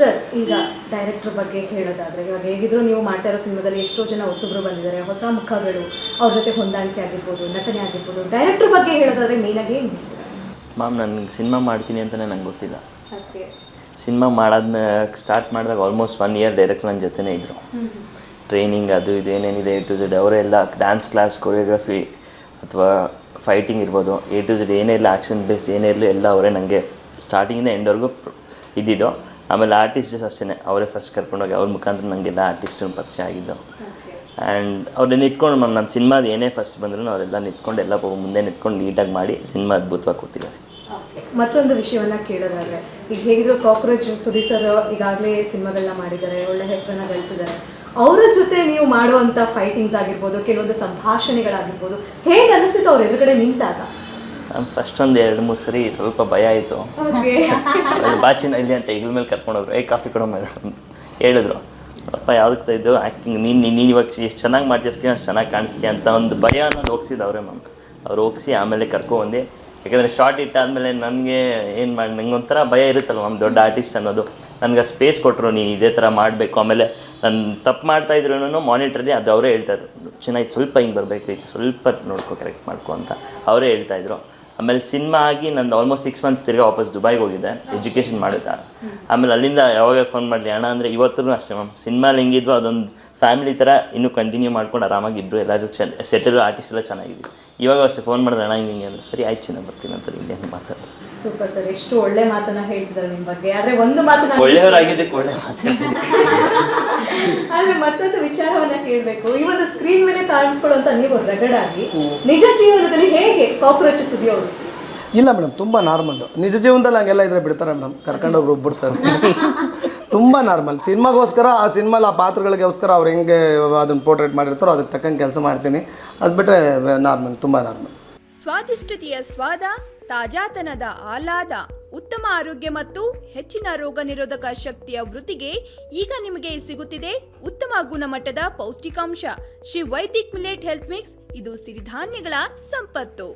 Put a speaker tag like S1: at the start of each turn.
S1: Sir, ಈಗ director ಬಗ್ಗೆ ಹೇಳೋದಾದರೆ, ಇವಾಗ ಹೇಗಿದ್ರು ನೀವು ಮಾಡ್ತಾ ಇರೋ ಸಿನಿಮಾದಲ್ಲಿ ಎಷ್ಟೋ ಜನ ಹೊಸಬ್ರು ಬಂದಿದ್ದಾರೆ, ಹೊಸ ಮುಖಗಳು, ಅವ್ರ ಜೊತೆ ಹೊಂದಾಣಿಕೆ ಆಗಿರ್ಬೋದು, ನಟನೆ ಆಗಿರ್ಬೋದು. ಡೈರೆಕ್ಟರ್ ಬಗ್ಗೆ ಹೇಳೋದಾದರೆ ಮೇಯ್ನಾಗಿ ಏನು ಹೇಳ್ತೀರಾ?
S2: ಮ್ಯಾಮ್, ನನಗೆ ಸಿನಿಮಾ ಮಾಡ್ತೀನಿ ಅಂತಲೇ ನಂಗೆ ಗೊತ್ತಿಲ್ಲ.
S1: ಓಕೆ.
S2: ಸಿನಿಮಾ ಮಾಡಾದ್ಮೇಲೆ ಸ್ಟಾರ್ಟ್ ಮಾಡಿದಾಗ ಆಲ್ಮೋಸ್ಟ್ 1 ಇಯರ್ ಡೈರೆಕ್ಟ್ ನನ್ನ ಜೊತೆನೇ ಇದ್ದರು. ಟ್ರೈನಿಂಗ್ ಅದು ಇದು ಏನೇನಿದೆ A to Z ಅವರೆಲ್ಲ ಡ್ಯಾನ್ಸ್ ಕ್ಲಾಸ್, ಕೊರಿಯೋಗ್ರಫಿ ಅಥವಾ ಫೈಟಿಂಗ್ ಇರ್ಬೋದು, A to Z ಏನೇ ಇಲ್ಲ, ಆ್ಯಕ್ಷನ್ ಬೇಸ್ ಏನೇ ಇರಲಿ ಎಲ್ಲ ಅವರೇ ನನಗೆ ಸ್ಟಾರ್ಟಿಂಗಿಂದ ಎಂಡ್ವರೆಗೂ ಇದ್ದಿದ್ದು. ಆಮೇಲೆ ಆರ್ಟಿಸ್ಟ್ ಅಷ್ಟೇ ಅವರೇ ಫಸ್ಟ್ ಕರ್ಕೊಂಡೋಗಿ ಅವ್ರ ಮುಖಾಂತರ ನನಗೆಲ್ಲ ಆರ್ಟಿಸ್ಟನ್ನು ಪರಿಚಯ ಆಗಿದ್ದು. ಆ್ಯಂಡ್ ಅವ್ರನ್ನ ನಿಂತ್ಕೊಂಡು ನನ್ನ ಸಿನಿಮಾದ ಏನೇ ಫಸ್ಟ್ ಬಂದರೂ ಅವರೆಲ್ಲ ನಿಂತ್ಕೊಂಡು ಎಲ್ಲ ಮುಂದೆ ನಿಂತ್ಕೊಂಡು ನೀಟಾಗಿ ಮಾಡಿ ಸಿನಿಮಾ ಅದ್ಭುತವಾಗಿ ಕೊಟ್ಟಿದ್ದಾರೆ.
S1: ಮತ್ತೊಂದು ವಿಷಯವನ್ನು ಕೇಳೋದಾದರೆ, ಈಗ ಹೇಗಿದ್ರು ಕಾಕ್ರೋಚ್ ಸುದೀಪ್ ಸರ್ ಈಗಾಗಲೇ ಸಿನಿಮಾಗಳನ್ನ ಮಾಡಿದ್ದಾರೆ, ಒಳ್ಳೆ ಹೆಸರನ್ನು ಗಳಿಸಿದ್ದಾರೆ. ಅವರ ಜೊತೆ ನೀವು ಮಾಡುವಂಥ ಫೈಟಿಂಗ್ಸ್ ಆಗಿರ್ಬೋದು, ಕೆಲವೊಂದು ಸಂಭಾಷಣೆಗಳಾಗಿರ್ಬೋದು, ಹೇಗೆ ಅನಿಸುತ್ತೆ ಅವ್ರ ಎದುರುಗಡೆ ನಿಂತಾಗ?
S2: ಫಸ್ಟ್ ಒಂದು 2-3 ಸರಿ ಸ್ವಲ್ಪ ಭಯ ಆಯಿತು. ಬಾಚಿನ ಇಲ್ಲಿ ಅಂತ ಹೆಗಲ ಮೇಲೆ ಕರ್ಕೊಂಡೋದ್ರು, ಕಾಫಿ ಕೊಡೋ ಮೇಲೆ ಹೇಳಿದ್ರು, ಅಪ್ಪ ಯಾವುದಕ್ಕೆ ಇದು ಆ್ಯಕ್ಟಿಂಗ್ ನೀನು ಇವಾಗ ಎಷ್ಟು ಚೆನ್ನಾಗಿ ಮಾಡ್ತಿರ್ತೀವಿ, ಅಷ್ಟು ಚೆನ್ನಾಗಿ ಕಾಣಿಸ್ತೀಯ ಅಂತ ಒಂದು ಭಯ ಅನ್ನೋದು ಹೋಗ್ಸಿದ್ದು ಅವರೇ ಮ್ಯಾಮ್. ಅವ್ರು ಹೋಗಿಸಿ ಆಮೇಲೆ ಕರ್ಕೊಬಂದು, ಯಾಕೆಂದರೆ ಶಾರ್ಟ್ ಇಟ್ಟಾದಮೇಲೆ ನನಗೆ ಏನು ಮಾಡಿ ನಂಗೆ ಒಂಥರ ಭಯ ಇರುತ್ತಲ್ಲ ಮ್ಯಾಮ್, ದೊಡ್ಡ ಆರ್ಟಿಸ್ಟ್ ಅನ್ನೋದು. ನನಗೆ ಸ್ಪೇಸ್ ಕೊಟ್ಟರು, ನೀನು ಇದೇ ಥರ ಮಾಡಬೇಕು. ಆಮೇಲೆ ನಾನು ತಪ್ಪು ಮಾಡ್ತಾಯಿದ್ರು ಮಾನಿಟ್ರಲ್ಲಿ ಅದು ಅವರೇ ಹೇಳ್ತಾರೆ, ಚೆನ್ನಾಗಿ ಸ್ವಲ್ಪ ಹಿಂಗೆ ಬರಬೇಕು, ಸ್ವಲ್ಪ ನೋಡ್ಕೊ, ಕರೆಕ್ಟ್ ಮಾಡ್ಕೊ ಅಂತ ಅವರೇ ಹೇಳ್ತಾಯಿದ್ರು. ಆಮೇಲೆ ಸಿನಿಮಾ ಆಗಿ ನಂದು ಆಲ್ಮೋಸ್ಟ್ 6 ಮಂತ್ಸ್ ತಿರ್ಗಿ ವಾಪಸ್ ದುಬೈಗೆ ಹೋಗಿದ್ದೆ ಎಜುಕೇಷನ್ ಮಾಡುತ್ತಾ. ಆಮೇಲೆ ಅಲ್ಲಿಂದ ಯಾವಾಗ ಫೋನ್ ಮಾಡಲಿ ಅಣ್ಣ ಅಂದರೆ ಇವತ್ತೂ ಅಷ್ಟೇ ಮ್ಯಾಮ್. ಸಿನಿಮಾಲಿ ಹೆಂಗಿದ್ವು ಅದೊಂದು ಫ್ಯಾಮಿಲಿ ಥರ ಇನ್ನೂ ಕಂಟಿನ್ಯೂ ಮಾಡ್ಕೊಂಡು ಆರಾಮಾಗಿ ಇಬ್ಬರು ಎಲ್ಲರೂ ಸೆಟಲ್ ಆರ್ಟಿಸ್ಟ್ ಎಲ್ಲ ಚೆನ್ನಾಗಿದ್ವಿ. ಇವಾಗ ಅಷ್ಟೇ ಫೋನ್ ಮಾಡಿದ್ರೆ ಅಣ್ಣ ಹಿಂಗೆ ಅಂದರೆ ಸರಿ ಆಯ್ತು ಚೆನ್ನಾಗಿ ಬರ್ತೀನಿ ಅಂತ ಹಿಂಗೆ ಮಾತಾಡೋದು.
S1: ಸೂಪರ್ ಸರ್, ಎಷ್ಟು ಒಳ್ಳೆ ಮಾತನ್ನ ಹೇಳ್ತಿದ್ದಾರೆ ನಿಮ್ಮ ಬಗ್ಗೆ. ಆದರೆ ಒಂದು ಮಾತನ್ನ
S2: ಒಳ್ಳೆಯವರಾಗಿದ್ದಕ್ಕೆ ಒಳ್ಳೆ ಮಾತು.
S1: ಆದರೆ ಮತ್ತೊಂದು ವಿಚಾರವನ್ನ ಕೇಳಬೇಕು. ಈ ಒಂದು ಸ್ಕ್ರೀನ್ ಮೇಲೆ ಕಾಣಿಸ್ಕೊಳ್ಳುವಂತ ನೀವು ರಗಡಾಗಿ ನಿಜ ಜೀವನದಲ್ಲಿ ಹೇಗೆ ಕಾಕ್ರೋಚ್ ಸುದ್ದಿ ಅವರು?
S3: ಇಲ್ಲ ಮೇಡಮ್, ತುಂಬ ನಾರ್ಮಲ್ಲು. ನಿಜ ಜೀವನದಲ್ಲಿ ಹಂಗೆಲ್ಲ ಇದ್ರೆ ಬಿಡ್ತಾರೆ ಮೇಡಮ್, ಕರ್ಕೊಂಡೋಗಿ ಬಿಡ್ತಾರೆ. ತುಂಬ ನಾರ್ಮಲ್. ಸಿನಿಮಾಗೋಸ್ಕರ ಆ ಸಿನಿಮಾಲಿ ಆ ಪಾತ್ರಗಳಿಗೋಸ್ಕರ ಅವ್ರು ಹೆಂಗೆ ಅದನ್ನು ಪೋರ್ಟ್ರೇಟ್ ಮಾಡಿರ್ತಾರೋ ಅದಕ್ಕೆ ತಕ್ಕಂಗೆ ಕೆಲಸ ಮಾಡ್ತೀನಿ. ಅದು ಬಿಟ್ಟರೆ ನಾರ್ಮಲ್, ತುಂಬ ನಾರ್ಮಲ್.
S4: ಸ್ವಾದಿಷ್ಟತೆಯ ಸ್ವಾದ, ತಾಜಾತನದ ಆಹ್ಲಾದ, ಉತ್ತಮ ಆರೋಗ್ಯ ಮತ್ತು ಹೆಚ್ಚಿನ ರೋಗ ನಿರೋಧಕ ಶಕ್ತಿಯ ವೃದ್ಧಿಗೆ ಈಗ ನಿಮಗೆ ಸಿಗುತ್ತಿದೆ ಉತ್ತಮ ಗುಣಮಟ್ಟದ ಪೌಷ್ಟಿಕಾಂಶ. Shri Vaidik millet health mix. ಇದು ಸಿರಿಧಾನ್ಯಗಳ ಸಂಪತ್ತು.